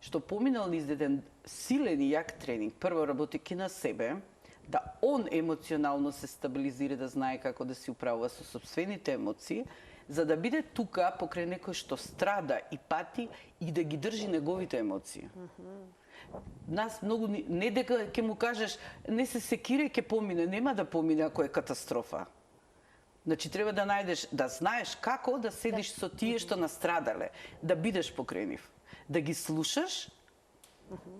што поминал низ еден силен и јак тренинг, прво работејќи на себе, да он емоционално се стабилизира, да знае како да си управува со сопствените емоции, за да биде тука покрај некој што страда и пати и да ги држи неговите емоции. Нас многу не дека ќе му кажеш не се секире, ќе помине, нема да помине ако е катастрофа. Значи треба да најдеш, да знаеш како да седиш со тие што настрадале, да бидеш покрај нив, да ги слушаш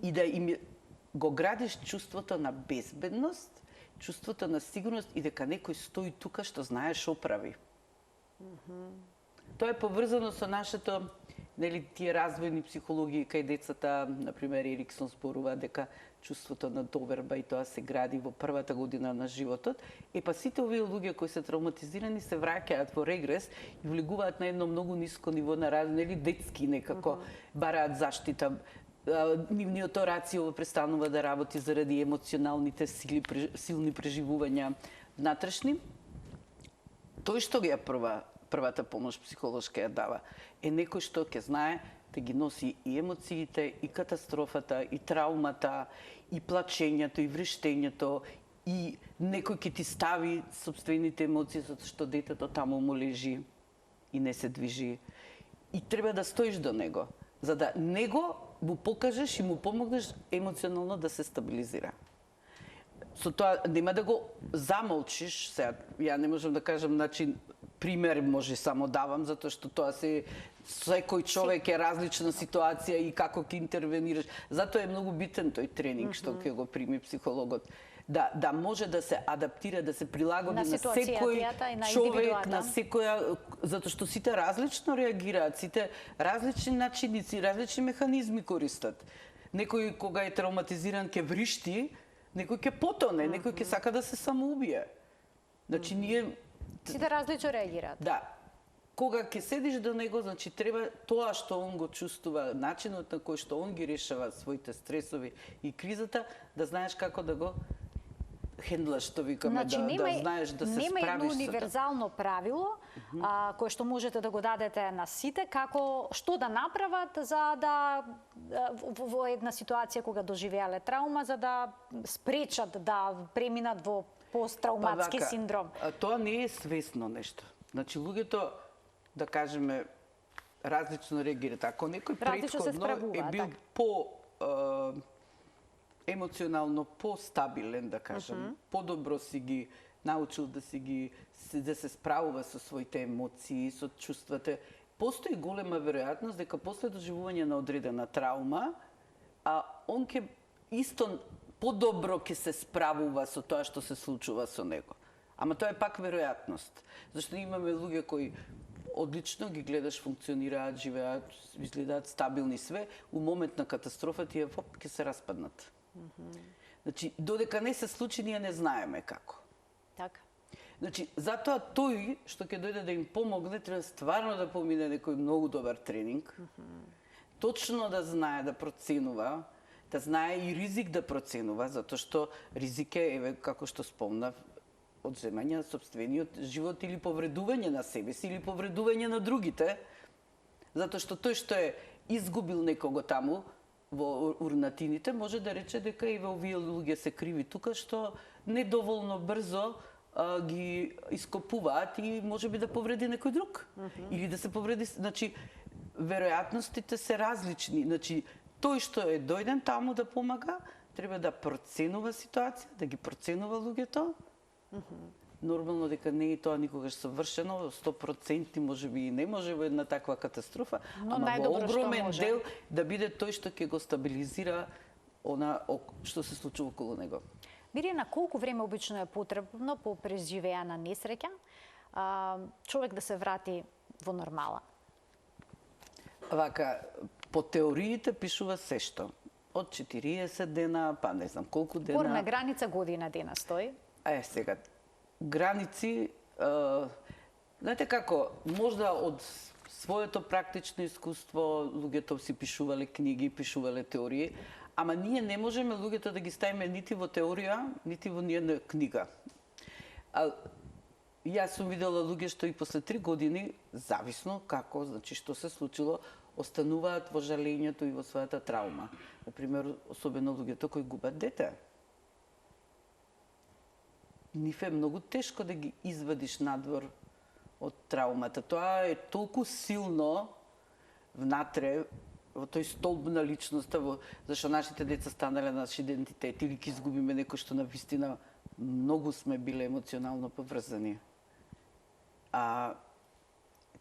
и да им го градиш чувството на безбедност, чувството на сигурност и дека некој стои тука што знае што прави. Тоа е поврзано со нашето, нели, тие развојни психологии кај децата, например Ериксон зборува дека чувството на доверба и тоа се гради во првата година на животот. Па сите овие луѓе кои се травматизирани се враќаат во регрес и влегуваат на едно многу ниско ниво на нели детски некако, бараат заштита. Нивниот рацио престанува да работи заради емоционалните силни преживувања внатрешни. Тој што ги ја првата помош психолошка ја дава е некој што ќе знае да ги носи и емоциите, и катастрофата, и траумата, и плачењето, и врештењето, и некој ќе ти стави собствените емоции, затоа што детето таму му лежи и не се движи. И треба да стоиш до него, за да него му покажеш и му помогнеш емоционално да се стабилизира. Со тоа нема да го замолчиш, сега ја не можам да кажам, значи пример може само давам, затоа што тоа секој човек е различна ситуација и како ќе интервенираш. Затоа е многу битен тој тренинг што ќе го прими психологот. Да може да се адаптира, да се прилагоди на секој човек, на секоја, затоа што сите различно реагираат, сите различни начини, различни механизми користат. Некој кога е травматизиран ќе вришти, некој ќе потоне, некој ќе сака да се самоубие. Значи ние сите различно реагираат. Да. Кога ќе седиш до него, значи треба тоа што он го чувствува, начинот на кој што он ги решава своите стресови и кризата, да знаеш како да го хендлаш, што викаме, значи, да знаеш да се справиш. Нема едно универзално правило кое што можете да го дадете на сите, како што да направат за да во една ситуација кога доживеале траума, за да спречат да преминат во посттрауматски синдром. Тоа не е свесно нешто. Значи луѓето, да кажеме, различно реагираат. Ако некој претходно е бил емоционално по-стабилен, да кажем, по-добро си ги научил да се справува со своите емоции, со чувствата, постои голема веројатност дека после доживување на одредена траума, он ќе исто по-добро ќе се справува со тоа што се случува со него. Ама тоа е пак веројатност. Зашто имаме луѓе кои одлично ги гледаш, функционираат, живеат, изгледаат стабилни све, у момент на катастрофа тие ќе се распаднат. Значи, додека не се случи, ние не знаеме како. Така. Значи, затоа тој што ќе дојде да им помогне, треба стварно да помине некој многу добар тренинг, точно да знае да проценува, да знае и ризик да проценува, затоа што ризик е, како што спомнав, одземање на сопствениот живот или повредување на себе си, или повредување на другите, затоа што тој што е изгубил некого таму, во урнатините, може да рече дека и овие луѓе се криви тука, што недоволно брзо ги ископуваат и може би да повреди некој друг. Или да се повреди, значи, веројатностите се различни. Значи, тој што е дојден таму да помага, треба да проценува ситуација, да ги проценува луѓето. Нормално дека не е тоа никогаш совршено, 100% може би и не може во една таква катастрофа, ама во огромен дел да биде тој што ќе го стабилизира она што се случува околу него. Мирјана, колку време обично е потребно по преживеана несреќа човек да се врати во нормала? Вака, по теориите пишува се што. Од 40 дена, па не знам колку дена. Горна граница година дена стои. Сега, граници, знаете како, можда од своето практично искуство луѓето си пишувале книги, пишувале теории, ама ние не можеме луѓето да ги ставиме нити во теорија, нити во ниједна книга. Јас сум видела луѓе што и после 3 години, зависно како, значи што се случило, остануваат во жалењето и во својата траума. Например, особено луѓето кои губат дете. Ниф е многу тешко да ги извадиш надвор од траумата. Тоа е толку силно внатре, во тој столб на личноста, зашто нашите деца станале наш идентитет или ќе изгубиме некој што на вистина многу сме биле емоционално поврзани.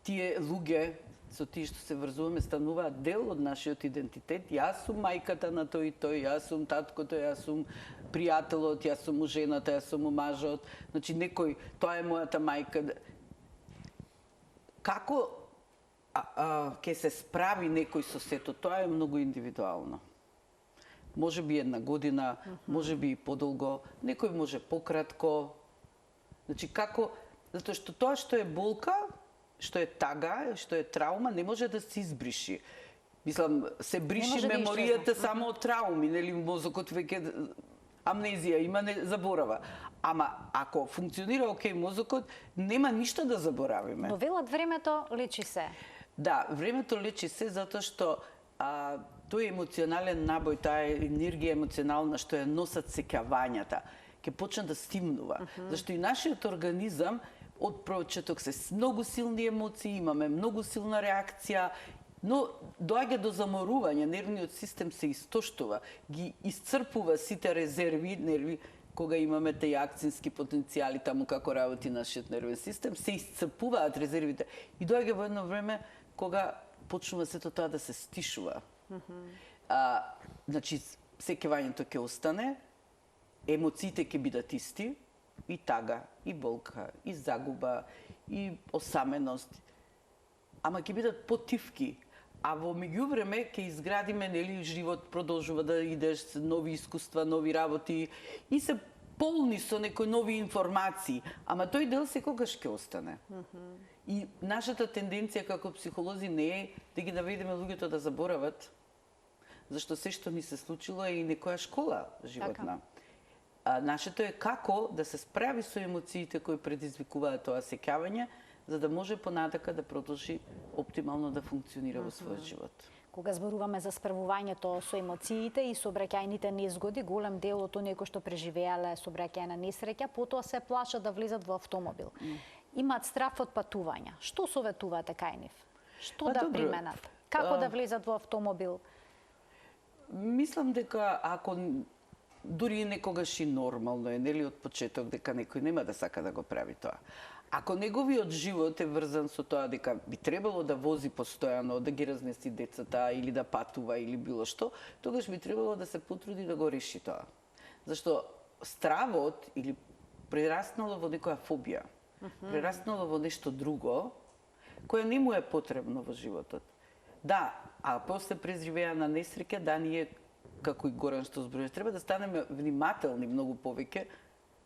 Тие луѓе со тие што се врзуваме, стануваат дел од нашиот идентитет. Јас сум мајката на тој и тој, јас сум таткото, јас сум пријателот, јас сум жената, јас сум мажот. Значи некој, тоа е мојата мајка. Како ќе се справи некој со сето, тоа е многу индивидуално. Може би една година, може би и подолго, некој може пократко. Значи како, затоа што тоа што е болка, што е тага, што е траума, не може да се избриши. Мислам, се бриши меморијата само од трауми, нели мозокот веќе амнезија има, не заборава. Ама ако функционира окей мозокот, нема ништо да заборавиме. Но велат времето лечи се. Да, времето лечи се затоа што тој емоционален набој, таа енергија емоционална што ја носат сеќавањата, ќе почне да стимнува. Зашто и нашиот организам од прочеток се многу силни емоции, имаме многу силна реакција, но доаѓа до заморување, нервниот систем се истоштува, ги исцрпува сите резерви, нерви, кога имаме теј акцински потенцијали таму како работи нашиот нервен систем, се исцрпуваат резервите и доаѓа во едно време кога почнува сето тоа да се стишува. Значи, сеќавањето ќе остане, емоциите ќе бидат исти, и тага, и болка, и загуба, и осаменост, ама ќе бидат потивки. А во меѓувреме ќе изградиме, нели, живот продолжува да идеш, нови искуства, нови работи и се полни со некои нови информации, ама тој дел секогаш ќе остане. И нашата тенденција како психолози не е да ги наведеме луѓето да заборават, зашто се што ни се случило е и некоја школа животна. Нашето е како да се справи со емоциите кои предизвикуваат тоа сеќавање, за да може понатака да продолжи оптимално да функционира во својот живот. Кога зборуваме за справувањето со емоциите и сообраќајните незгоди, голем дел од оние кои што преживеале сообраќајна несреќа, потоа се плашат да влизат во автомобил. Имаат страф од патувања. Што советувате кај нив? Што да применат? Како да влезат во автомобил? Мислам дека ако дури некогаш и нормално е, нели, од почеток дека некој нема да сака да го прави тоа. Ако неговиот живот е врзан со тоа дека би требало да вози постојано, да ги разнеси децата или да патува или било што, тогаш би требало да се потруди да го реши тоа. Зашто стравот или прераснало во некоја фобија, прераснало во нешто друго, кое не му е потребно во животот. Да, а после презривеана несреќа, да, ние како и Горан што зборува, треба да станеме внимателни многу повеќе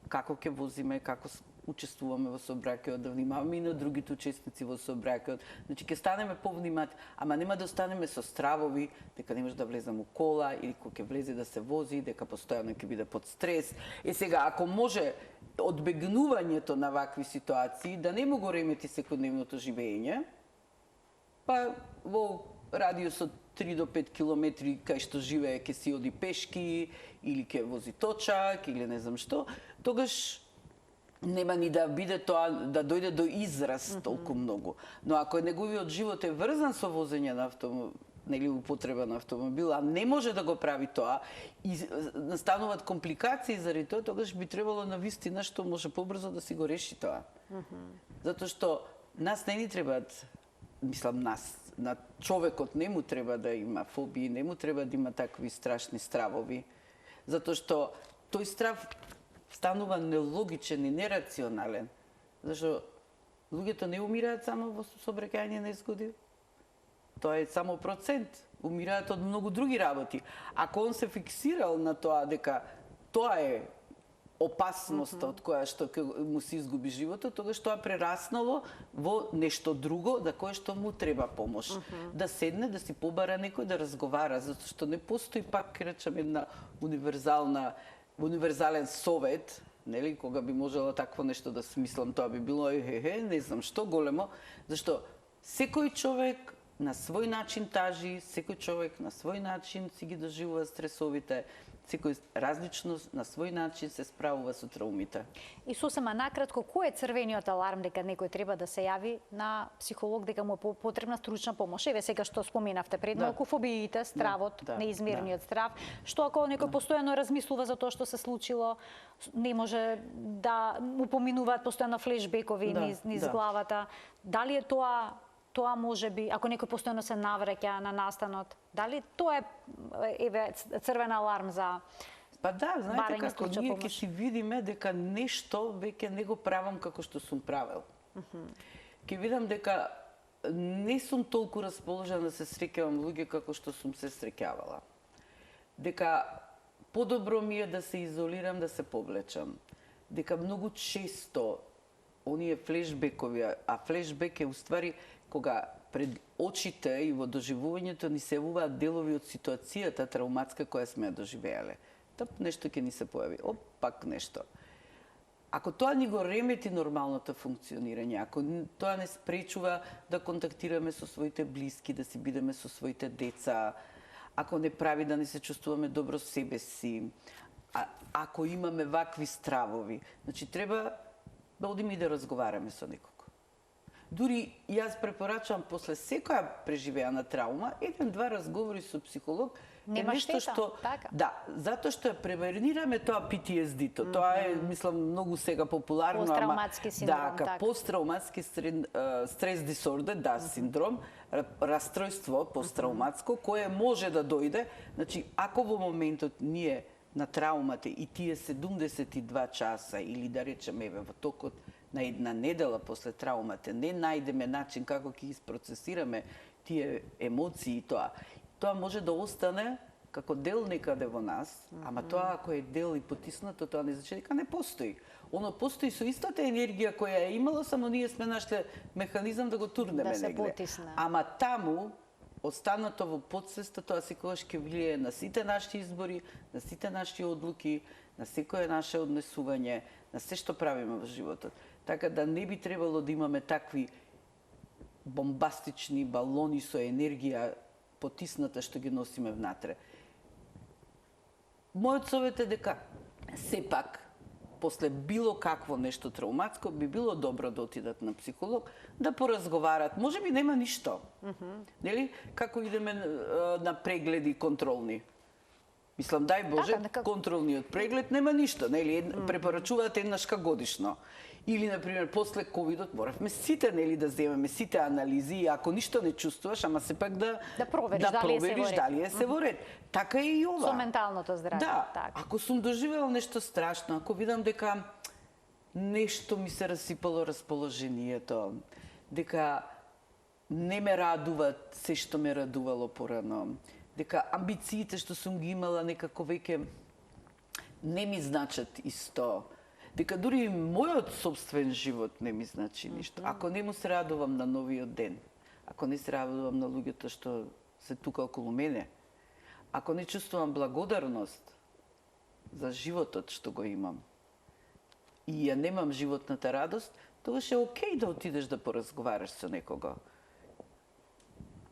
како ќе возиме, како учествуваме во сообраќајот, да внимаваме и на другите учесници во сообраќајот. Значи ќе станеме повнимателни, ама нема да останеме со стравови дека не може да влезам у кола или кога ќе влезе да се вози, дека постојано ќе биде под стрес. Сега ако може одбегнувањето на вакви ситуации да не му го ремети секојдневното живење, па во радиус од 3 до 5 километри кај што живее ќе си оди пешки или ќе вози точак или не знам што, тогаш нема ни да биде тоа да дојде до израз толку многу. Но ако неговиот живот е врзан со возење на автомобил, нели употреба на автомобил, а не може да го прави тоа и настануваат компликации заради тоа, тогаш би требало навистина што може побрзо да си го реши тоа. Затоа што нас не ни требаат, мислам нас, на човекот не му треба да има фобии, не му треба да има такви страшни стравови, затоа што тој страв станува нелогичен и нерационален. Зашто луѓето не умираат само во сообраќајни незгоди. Тоа е само процент. Умираат од многу други работи. Ако он се фиксирал на тоа дека тоа е опасноста од која што му се изгуби животот, тогаш тоа прераснало во нешто друго, за кое што му треба помош. Да седне, да си побара некој, да разговара, затоа што не постои, пак речам, една универзален совет, нели, кога би можела такво нешто да смислам, тоа би било не знам што големо, зашто секој човек на свој начин тажи, секој човек на свој начин си ги доживува стресовите, секој различно на свој начин се справува со траумите. И сосема накратко, кој е црвениот аларм дека некој треба да се јави на психолог, дека му е потребна стручна помош? Еве сега што споменавте пред малку, фобиите, стравот, неизмерениот страв, што ако некој постојано размислува за тоа што се случило, не може да му поминуваат постојано флешбекови низ главата. Дали е тоа Тоа може би, ако некој постојано се навраќа на настанот, дали тоа е црвен аларм за Па да, знаете барање како случај ние помош? ќе си видиме дека нешто веќе не го правам како што сум правел. Ќе видам дека не сум толку расположена да се среќавам луѓе како што сум се среќавала. Дека подобро ми е да се изолирам, да се повлечам. Дека многу често оние флешбекови, а флешбек е уствари кога пред очите и во доживувањето ни се явуваат делови од ситуацијата травматска која сме ја доживеале. Тап нешто ќе ни се појави, пак нешто. Ако тоа ни го ремети нормалното функционирање, ако тоа не спречува да контактираме со своите блиски, да си бидеме со своите деца, ако не прави да не се чувствуваме добро себе си, ако имаме вакви стравови, значи треба да одиме и да разговараме со некого. Дури јас препорачувам после секоја преживеана травма, еден-два разговори со психолог Нема нешто штета, што така. да, затоа што ја преварираме тоа PTSD-то. Тоа е, мислам, многу сега популарно, Посттравматски синдром, така. Посттравматски стрес дисордер, да, синдром, расстройство посттравматско кое може да дојде, значи ако во моментот ние на траумата и тие 72 часа или да речеме во токот на една недела после траумата не најдеме начин како ќе испроцесираме тие емоции и тоа може да остане како дел некаде во нас, ама тоа ако е дел и потиснато, тоа не значи дека не постои. Оно постои со истата енергија која е имало, само ние сме нашле механизам да го турнеме Да се негде. потисне. Ама таму, останато во подсвеста, тоа секогаш ќе влие на сите наши избори, на сите наши одлуки, на секое наше однесување, на се што правиме во животот. Така да не би требало да имаме такви бомбастични балони со енергија потисната што ги носиме внатре. Мојот совет е дека сепак после било какво нешто травматско би било добро да отидат на психолог, да поразговарат. Може би нема ништо. Нели? Како идеме на прегледи контролни. Мислам, дај Боже, контролниот преглед нема ништо, нели? Препорачуваат еднаш годишно. Или, например, после ковидот моравме сите, нели, да земеме сите анализи и ако ништо не чувствуваш, ама сепак да провериш дали е се во ред. Така е и ова. Со менталното здравје. Да, така. ако сум доживела нешто страшно, ако видам дека нешто ми се расипало расположението, дека не ме радуваат се што ме радувало порано, дека амбициите што сум ги имала некако веќе не ми значат исто, дека дури и мојот собствен живот не ми значи ништо. Ако не му се радувам на новиот ден, ако не се радувам на луѓето што се тука околу мене, ако не чувствувам благодарност за животот што го имам и ја немам животната радост, тогаш е окей да отидеш да поразговараш со некого.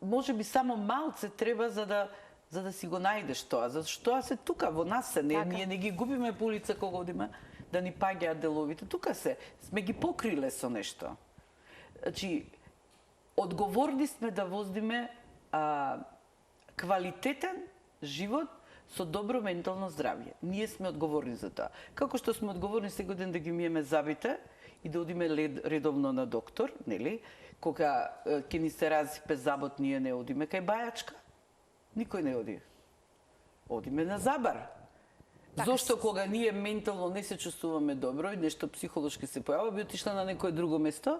Може би само малце треба за да си го најдеш тоа, зашто тоа се тука во нас се, ние не ги губиме по улица кога одиме да ни паѓаат деловите, тука се, сме ги покриле со нешто. Значи, одговорни сме да воздиме квалитетен живот со добро ментално здравје. Ние сме одговорни за тоа. Како што сме одговорни секој ден да ги миеме зъбите и да одиме редовно на доктор, нели? Кога ќе ни се разипе забот, ние не одиме кај бајачка. Никој не оди. Одиме на забар. Зошто кога ние ментално не се чувствуваме добро и нешто психолошки се појава, би отишла на некое друго место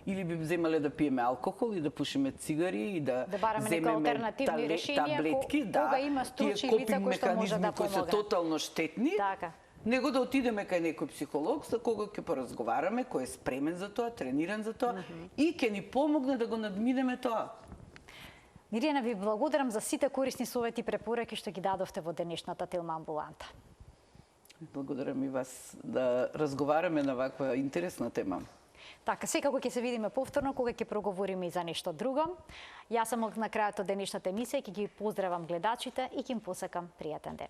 или би земале да пиеме алкохол и да пушиме цигари и да бараме некои алтернативни решенија, таблетки, кога има стручни лица кои што може да кои се тотално штетни. Така. Него да отидеме кај некој психолог за кога ќе поразговараме, кој е спремен за тоа, трениран за тоа и ќе ни помогне да го надминеме тоа. Мирјана, ви благодарам за сите корисни совети и препораки што ги дадовте во денешната Телма амбуланта. Благодарам и вас да разговараме на ваква интересна тема. Така, секако ќе се видиме повторно кога ќе проговориме и за нешто друго. Јас сум на крајот од денешната емисија, ќе ги поздравам гледачите и ќе им посакам пријатен ден.